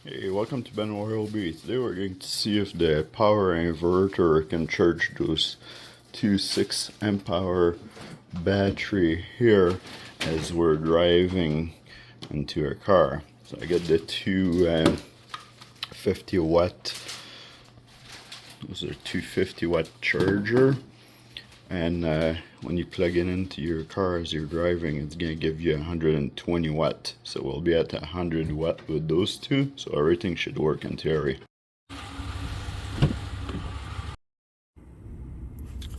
Hey, welcome to Ryobi. Today we're going to see if the power inverter can charge those two 6 amp hour battery here as we're driving into our car. So I got the two 50 watt, those are 250-watt charger, and when you plug it into your car as you're driving, it's going to give you 120 watt. So we'll be at 100 watt with those two, so everything should work in theory.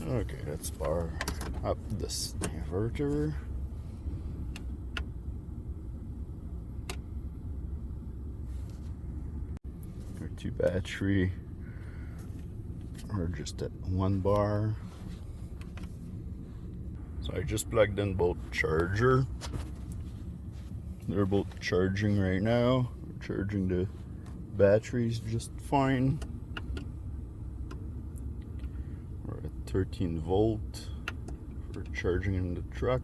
Okay, let's power up this inverter. Our two battery are just at 1 bar. So I just plugged in both charger. They're both charging right now. We're charging the batteries just fine. We're at 13 volt for charging in the truck,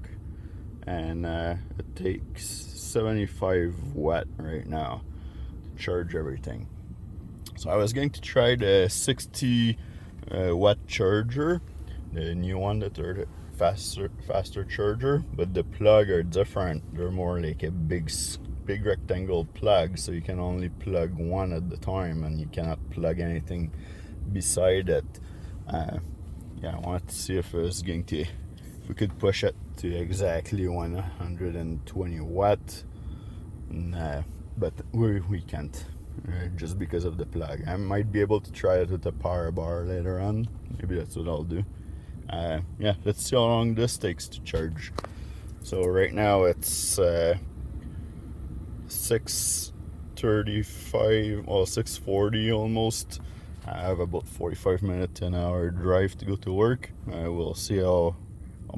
and it takes 75 watt right now to charge everything. So I was going to try the 60 watt charger, the new one that are the faster charger, but the plug are different. They're more like a big rectangle plug, so you can only plug one at the time and you cannot plug anything beside it. Yeah, I wanted to see if we could push it to exactly 120 watt, but we can't, just because of the plug. I might be able to try it with a power bar later on. Maybe that's what I'll do. Yeah, let's see how long this takes to charge. So right now it's 6:35, well 6:40 almost. I have about 45 minutes to an hour drive to go to work. We'll see how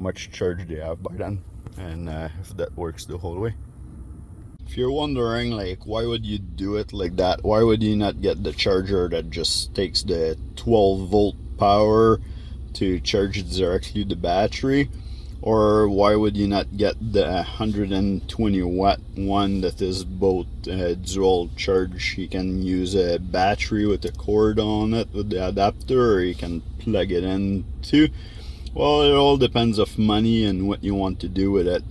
much charge they have by then, and if that works the whole way. If you're wondering, like, why would you do it like that? Why would you not get the charger that just takes the 12 volt power to charge it directly the battery? Or why would you not get the 120 watt one that is both dual charge? You can use a battery with a cord on it with the adapter, or you can plug it in too. Well, it all depends of money and what you want to do with it.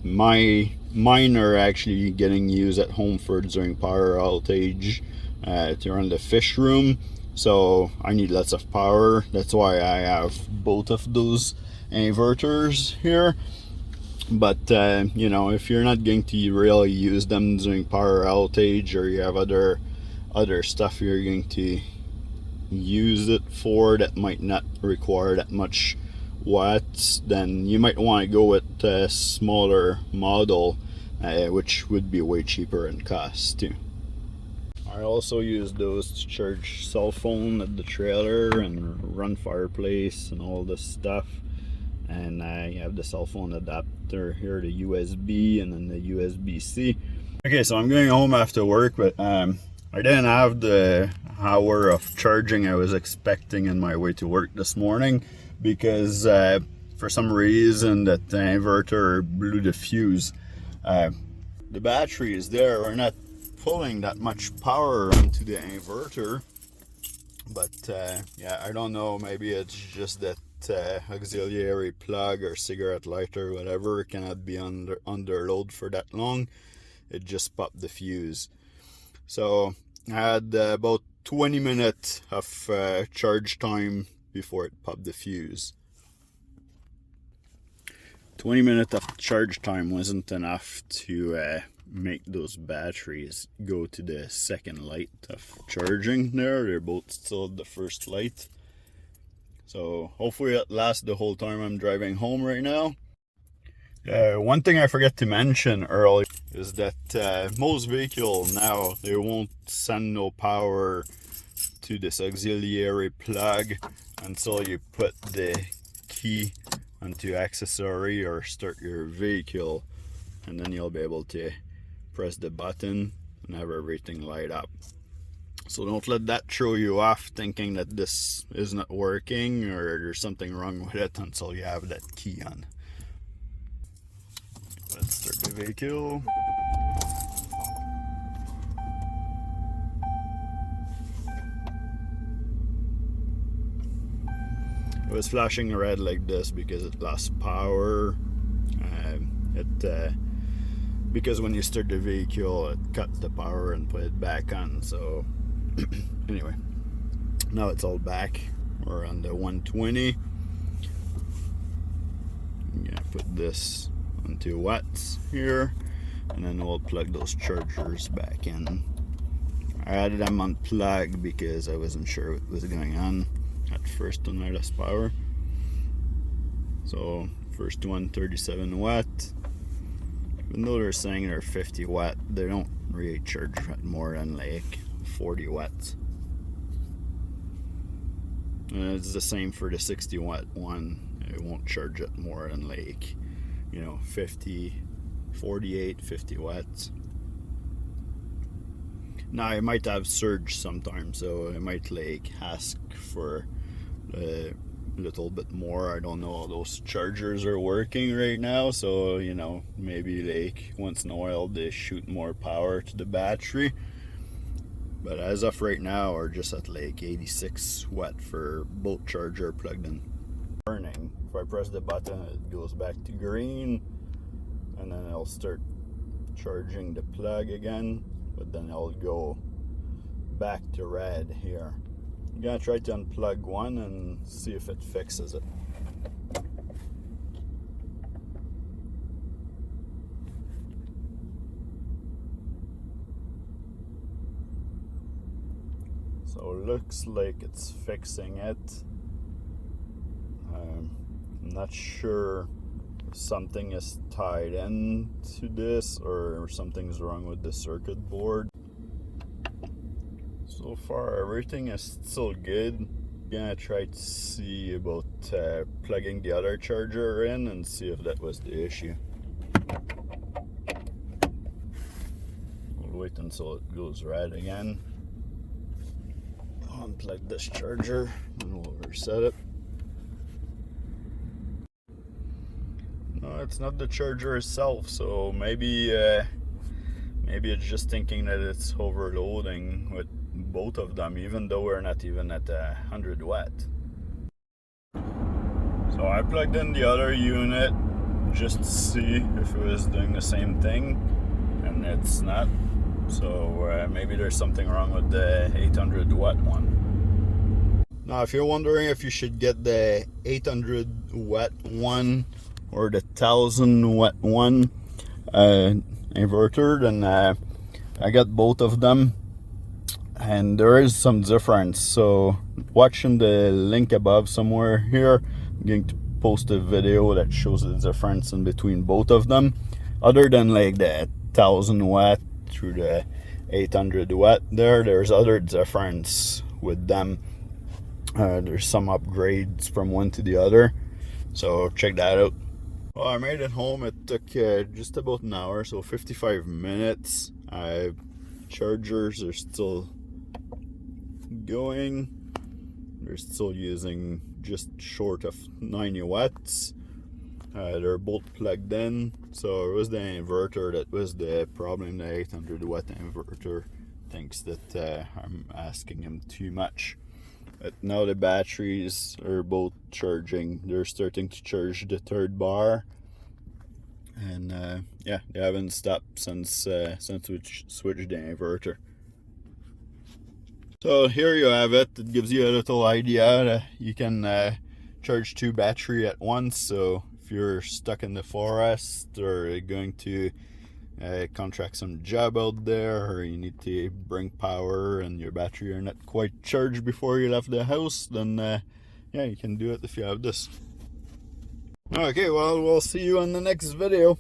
Mine are actually getting used at home for during power outage to run the fish room. So I need lots of power. That's why I have both of those inverters here. But you know, if you're not going to really use them during power outage, or you have other stuff you're going to use it for that might not require that much watts, then you might want to go with a smaller model, which would be way cheaper in cost too. I also use those to charge cell phone at the trailer and run fireplace and all this stuff. And I have the cell phone adapter here, the USB and then the USB-C. Okay, so I'm going home after work, but I didn't have the hour of charging I was expecting on my way to work this morning, because for some reason that the inverter blew the fuse. The battery is there. We're not pulling that much power onto the inverter, but yeah, I don't know, maybe it's just that auxiliary plug or cigarette lighter, whatever, cannot be under load for that long. It just popped the fuse. So I had about 20 minutes of charge time before it popped the fuse. 20 minutes of charge time wasn't enough to make those batteries go to the second light of charging there. They're both still at the first light. So hopefully it lasts the whole time I'm driving home right now. One thing I forgot to mention earlier is that most vehicles now, they won't send no power to this auxiliary plug until you put the key onto accessory or start your vehicle, and then you'll be able to press the button and have everything light up. So don't let that throw you off thinking that this is not working or there's something wrong with it until you have that key on. Let's start the vehicle. It was flashing red like this because it lost power. Because when you start the vehicle, it cuts the power and put it back on. So anyway, now it's all back. We're on the 120. I'm gonna put this onto watts here, and then we'll plug those chargers back in. I had them unplugged because I wasn't sure what was going on at first on my last power. So first one, 37 watt. Even though they're saying they're 50 watt, they don't really charge at more than like 40 watts. And it's the same for the 60 watt one. It won't charge at more than like, 50, 48, 50 watts. Now it might have surge sometimes, so I might like ask for a little bit more. I don't know how those chargers are working right now, so maybe like once in a while they shoot more power to the battery. But as of right now, we're just at like 86 watt for both charger plugged in. Burning. If I press the button, it goes back to green, and then I'll start charging the plug again, but then I'll go back to red here. I'm gonna try to unplug one and see if it fixes it. So looks like it's fixing it. I'm not sure if something is tied into this or something's wrong with the circuit board. So far everything is still good. Gonna try to see about plugging the other charger in and see if that was the issue. We'll wait until it goes red again. I'll unplug this charger and we'll reset it. No, it's not the charger itself, so maybe it's just thinking that it's overloading with both of them, even though we're not even at 100 watt. So I plugged in the other unit just to see if it was doing the same thing, and it's not. So maybe there's something wrong with the 800 watt one. Now if you're wondering if you should get the 800 watt one or the 1000 watt one inverter, then I got both of them, and there is some difference. So watching the link above somewhere here, I'm going to post a video that shows the difference in between both of them. Other than like the 1000 watt through the 800 watt, there's other difference with them. There's some upgrades from one to the other, so check that out. Well, I made it home. It took just about an hour, so 55 minutes. Chargers are still going. They're still using just short of 90 watts. They're both plugged in, so it was the inverter that was the problem. The 800 watt inverter thinks that I'm asking him too much. But now the batteries are both charging. They're starting to charge the third bar, and yeah, they haven't stopped since we switched the inverter. So here you have it. It gives you a little idea that you can charge two batteries at once. So if you're stuck in the forest or going to contract some job out there, or you need to bring power and your battery are not quite charged before you left the house, then yeah, you can do it if you have this. Okay, well, we'll see you on the next video.